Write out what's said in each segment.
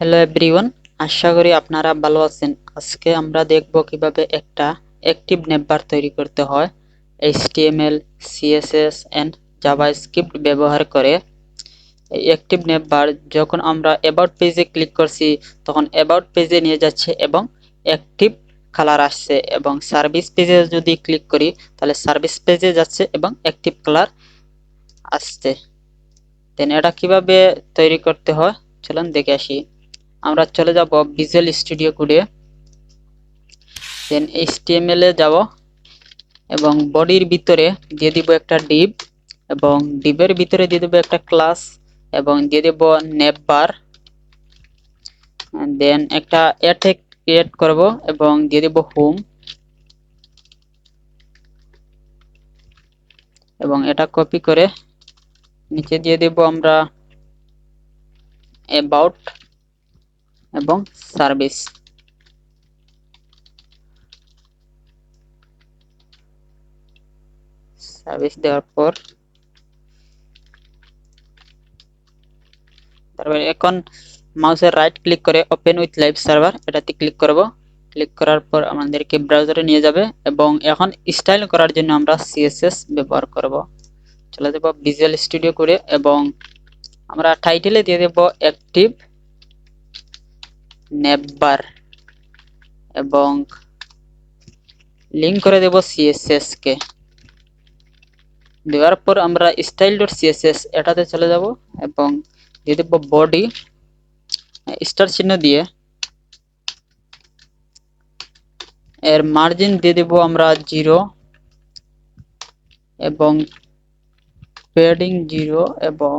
Hello everyone, আশা করি আপনারা ভালো আছেন। আজকে আমরা দেখব কিভাবে একটা অ্যাক্টিভ নেটবার তৈরি করতে হয় এইচটিএমএল, সিএসএস এন্ড জাভাস্ক্রিপ্ট ব্যবহার করে। এই অ্যাক্টিভ নেটবার যখন আমরা অ্যাবাউট পেজে ক্লিক করছি তখন অ্যাবাউট পেজে নিয়ে যাচ্ছে এবং অ্যাক্টিভ কালার আসছে, এবং সার্ভিস পেজে যদি ক্লিক করি তাহলে সার্ভিস পেজে যাচ্ছে এবং অ্যাক্টিভ কালার আসছে। দেন এটা কিভাবে তৈরি করতে হয় চলুন দেখে আসি। আমরা চলে যাব ভিজুয়াল স্টুডিও কোডে, দেন এইচটিএমএল এ যাব এবং বডির ভিতরে দিয়ে দিব একটা ডিভ, এবং ডিভের ভিতরে দিয়ে দেব একটা ক্লাস এবং দিয়ে দেব নেটবার। দেন একটা অ্যাটাগ ক্রিয়েট করব এবং দিয়ে দেব হোম, এবং এটা কপি করে নিচে দিয়ে দেব আমরা অ্যাবাউট এবং সার্ভিস। সার্ভিস দেওয়ার পর তারপরে এখন মাউসের রাইট ক্লিক করে ওপেন উইথ লাইভ সার্ভার এটাতে ক্লিক করব। ক্লিক করার পর আমাদেরকে ব্রাউজারে নিয়ে যাবে এবং এখন স্টাইল করার জন্য আমরা সিএসএস ব্যবহার করব। চলে যাব ভিজুয়াল স্টুডিও করে এবং আমরা টাইটেলে দিয়ে দেব অ্যাক্টিভ নেটবার এবং লিংক করে দেব সিএসএস কে। দেওয়ার পর আমরা স্টাইল ডট সিএসএস এটাতে চলে যাব এবং দিয়ে দেব বডি স্টার চিহ্ন দিয়ে, এর মার্জিন দিয়ে দেব আমরা 0 এবং প্যাডিং 0 এবং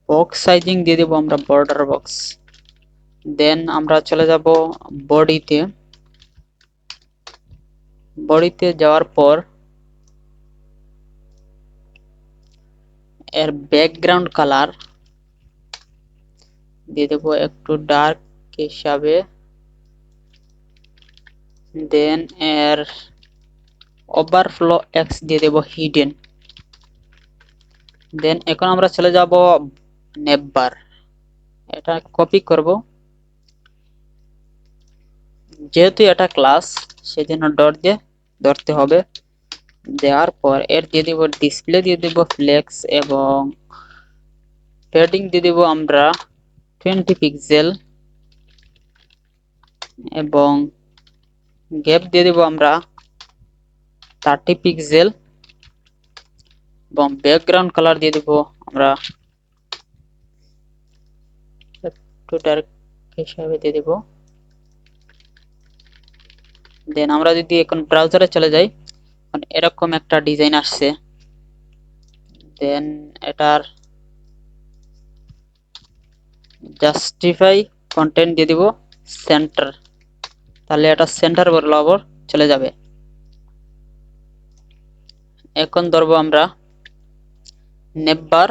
বক্স সাইজিং দিয়ে দেব আমরা বর্ডার বক্স। দেন আমরা চলে যাব বডিতে। বডিতে যাওয়ার পর এর ব্যাকগ্রাউন্ড কালার দিয়ে দেব একটু ডার্ক হিসাবে। দেন এর ওভারফ্লো এক্স দিয়ে দেব হিডেন। দেন এখন আমরা চলে যাব নেটবার, এটা কপি করব, যেহেতু এটা ক্লাস সেজন্য ডট দিয়ে ধরতে হবে। দেওয়ার পর এর দিয়ে দেব ডিসপ্লে দিয়ে দেব ফ্লেক্স এবং প্যাডিং দিয়ে দেব আমরা 20 পিক্সেল এবং গ্যাপ দিয়ে দেব আমরা 30 পিক্সেল এবং ব্যাকগ্রাউন্ড কালার দিয়ে দেব আমরা একটু ডার্ক হিসাবে দিয়ে দেব। দেন আমরা যদি এখন ব্রাউজারে চলে যাই এরকম একটা ডিজাইন আসছে। দেন এটার জাস্টিফাই কন্টেন্ট দিয়ে দিব সেন্টার, তাহলে এটা সেন্টার বরাবর চলে যাবে। এখন ধরবো আমরা নেটবার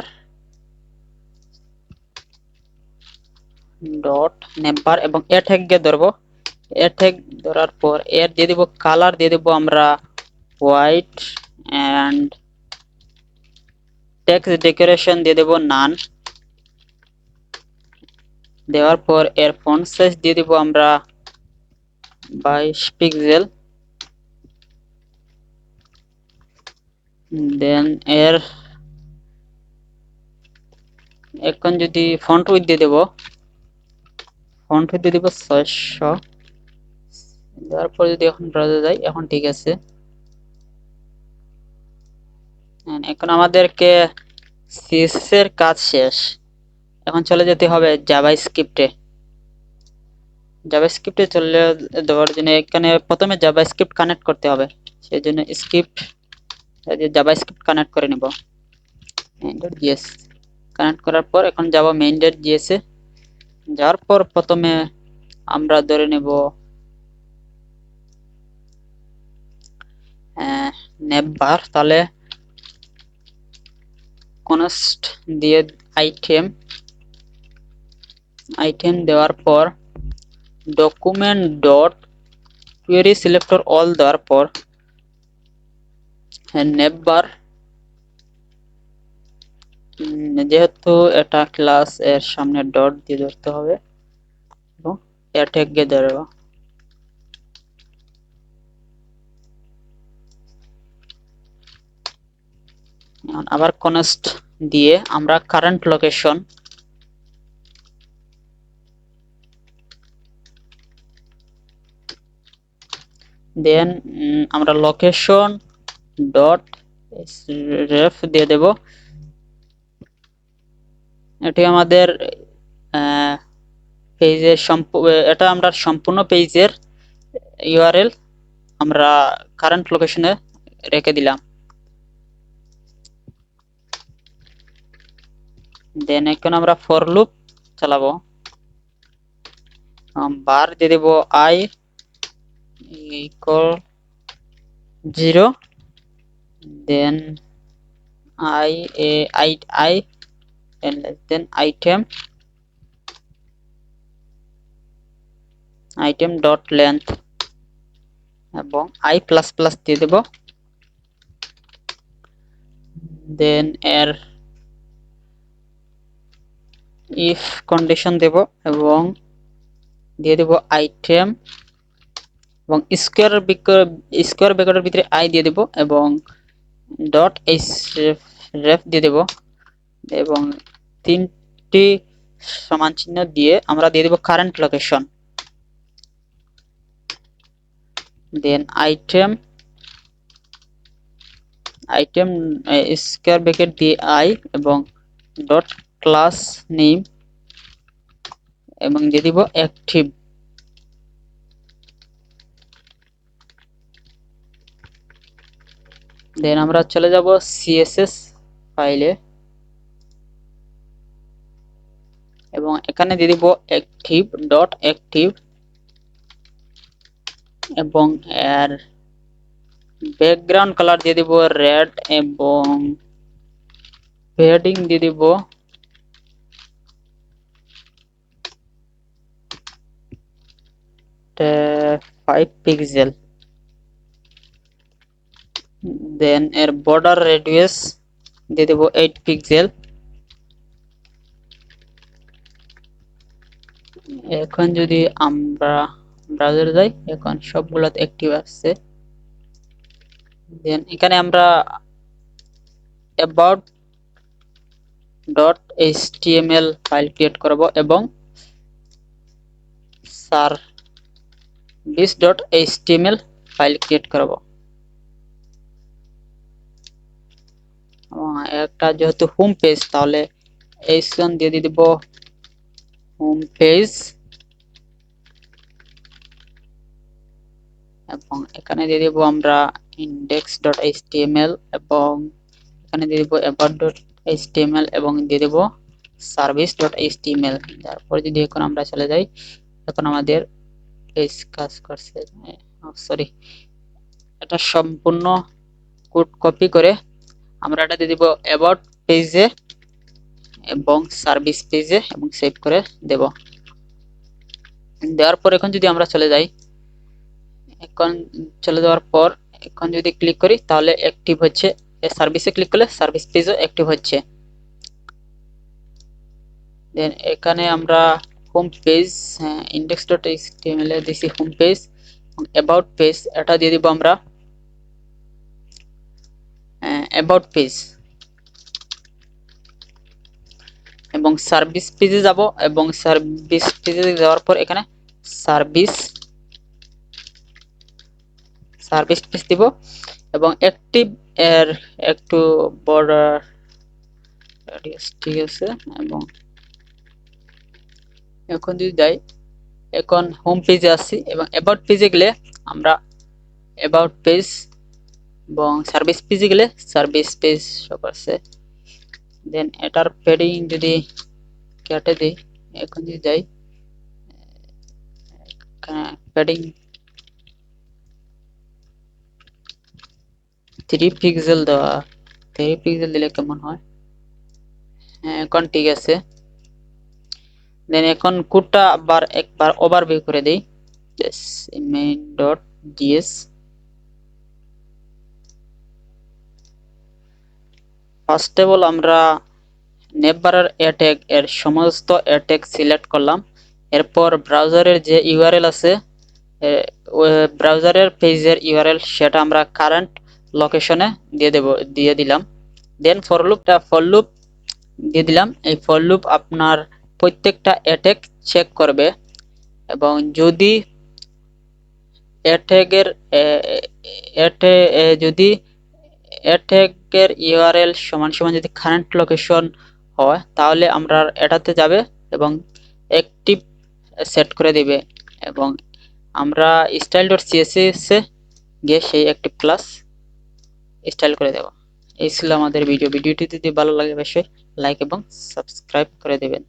ডট নেটবার এবং এ ট্যাগ কে ধরবো। এ ট্যাগ ধরার পর এর দিয়ে দিব কালার দিয়ে দেব আমরা হোয়াইট এন্ড টেক্সট ডেকোরেশন দিয়ে দেব নান। দেওয়ার পর এর ফন্ট সাইজ দিয়ে দেব আমরা 22 পিক্সেল। দেন এর এখন যদি ফন্ট উইডথ দিয়ে দেব, ফন্ট উইডথ দিয়ে দেব 600। দেওয়ার পর যদি এখন ব্রাউজারে যাই এখন ঠিক আছে। এখন আমাদেরকে সিএসএস এর কাজ শেষ, এখন চলে যেতে হবে জাভাস্ক্রিপ্টে। জাভাস্ক্রিপ্টে চলে দেওয়ার জন্য এখানে প্রথমে জাভাস্ক্রিপ্ট কানেক্ট করতে হবে, সেই জন্য স্ক্রিপ্ট জাভাস্ক্রিপ্ট কানেক্ট করে নেব। main.js কানেক্ট করার পর এখন যাব main.js এ। যাওয়ার পর প্রথমে আমরা ধরে নেব নেটবার, তাহলে কনস্ট দিয়ে আইটেম দেওয়ার পর document dot query selector all দেওয়ার পর নেটবার যেহেতু এটা ক্লাস, এর সামনে ডট দিয়ে ধরতে হবে এবং এর ট্যাগ দিয়ে ধরবো। আবার কনস্ট দিয়ে আমরা কারেন্ট লোকেশন দেন আমরা লোকেশন ডট রেফ দিয়ে দেব। এটি আমাদের পেজের এটা আমরা সম্পূর্ণ পেজের ইউআরএল আমরা কারেন্ট লোকেশনে রেখে দিলাম। দেন এখন আমরা ফর লুপ চালাবো। বার দিয়ে দেব I equal 0, then I and less than item dot length এবং I plus plus দিয়ে দেব। দেন এর if কন্ডিশন দেব এবং দিয়ে দেব আইটেম এবং স্কোয়ার ব্র্যাকেটের ভিতরে I দিয়ে দেব এবং ডট href দিয়ে দেব এবং তিনটি সমান চিহ্ন দিয়ে আমরা দিয়ে দেব কারেন্ট লোকেশন। দেন আইটেম স্কোয়ার ব্র্যাকেট দিয়ে I এবং ডট ক্লাস নেম এবং দিয়ে দিব অ্যাক্টিভ। দেন আমরা চলে যাব সিএসএস ফাইলে এবং এখানে দিয়ে দিব অ্যাক্টিভ ডট অ্যাক্টিভ এবং এর ব্যাকগ্রাউন্ড কালার দিয়ে দিব রেড এবং হেডিং দিয়ে দিব 5 পিক্সেল। দেন এর বর্ডার রেডিয়াস দিয়ে দেব 8 পিক্সেল। এখন যদি আমরা ব্রাউজারে যাই, এখন সবগুলোতে অ্যাক্টিভ আসছে। দেন এখানে আমরা about dot html file create করব এবং service dot html file create করব। একটা যেহেতু হোম পেজ, তাহলে h1 দিয়ে দিব হোম পেজ এবং এখানে দিয়ে দিব আমরা index.html এবং এখানে দিয়ে দিব about.html এবং দিয়ে দেব service.html। তারপর যদি এখন আমরা চলে যাই, এখন আমাদের পেজ কাজ করছে। সরি, এটা সম্পূর্ণ কোড কপি করে আমরা এটা দিয়ে দিব about পেজে এবং সার্ভিস পেজে এবং সেভ করে দেব। দেওয়ার পর এখন যদি আমরা চলে যাই, এখন চলে যাওয়ার পর এখন যদি ক্লিক করি তাহলে অ্যাক্টিভ হচ্ছে। সার্ভিসে ক্লিক করলে সার্ভিস পেজও অ্যাক্টিভ হচ্ছে। দেন এখানে আমরা হোম পেজ index.html এ দিছি হোম পেজ এবং অ্যাবাউট পেজ এটা দিয়ে দিব আমরা অ্যাবাউট পেজ এবং সার্ভিস পেজে যাব এবং সার্ভিস পেজে যাওয়ার পর এখানে সার্ভিস পেজ দিব এবং অ্যাক্টিভ এর একটু বর্ডার রেডিয়াস ঠিক আছে। এবং এখন যদি যাই, এখন হোম পেজে আসছি এবং অ্যাবাউট পেজে গেলে আমরা অ্যাবাউট পেজ এবং সার্ভিস পেজে গেলে সার্ভিস পেজ শো করছে। দেন এটার প্যাডিং যদি কেটে দিই, এখন যদি যাই প্যাডিং 3 পিক্সেল দেওয়া, 3 পিক্সেল দিলে কেমন হয়? হ্যাঁ, এখন ঠিক আছে। দেন এখন কোডটা আবার একবার ওভারভিউ করে দেই। main.js ফার্স্ট অফ অল আমরা নেভবারার অ্যাটাগ এর সমস্ত অ্যাটাগ সিলেক্ট করলাম। এরপর ব্রাউজারের যে ইউআরএল আছে, ব্রাউজারের পেজের ইউআরএল, সেটা আমরা কারেন্ট লোকেশনে দিয়ে দিলাম। দেন ফর লুপ দিয়ে দিলাম। এই ফর লুপ আপনার প্রত্যেকটা অ্যাটাগ চেক করবে, এবং যদি যদি অ্যাটাগের ইউআরএল সমান সমান যদি কারেন্ট লোকেশন হয়, তাহলে আমরা এটাতে যাবে এবং অ্যাক্টিভ সেট করে দিবে, এবং আমরা style.css এ গিয়ে সেই অ্যাক্টিভ ক্লাস স্টাইল করে দেব। এই ছিল আমাদের ভিডিওটি যদি ভালো লাগে অবশ্যই লাইক এবং সাবস্ক্রাইব করে দেবেন।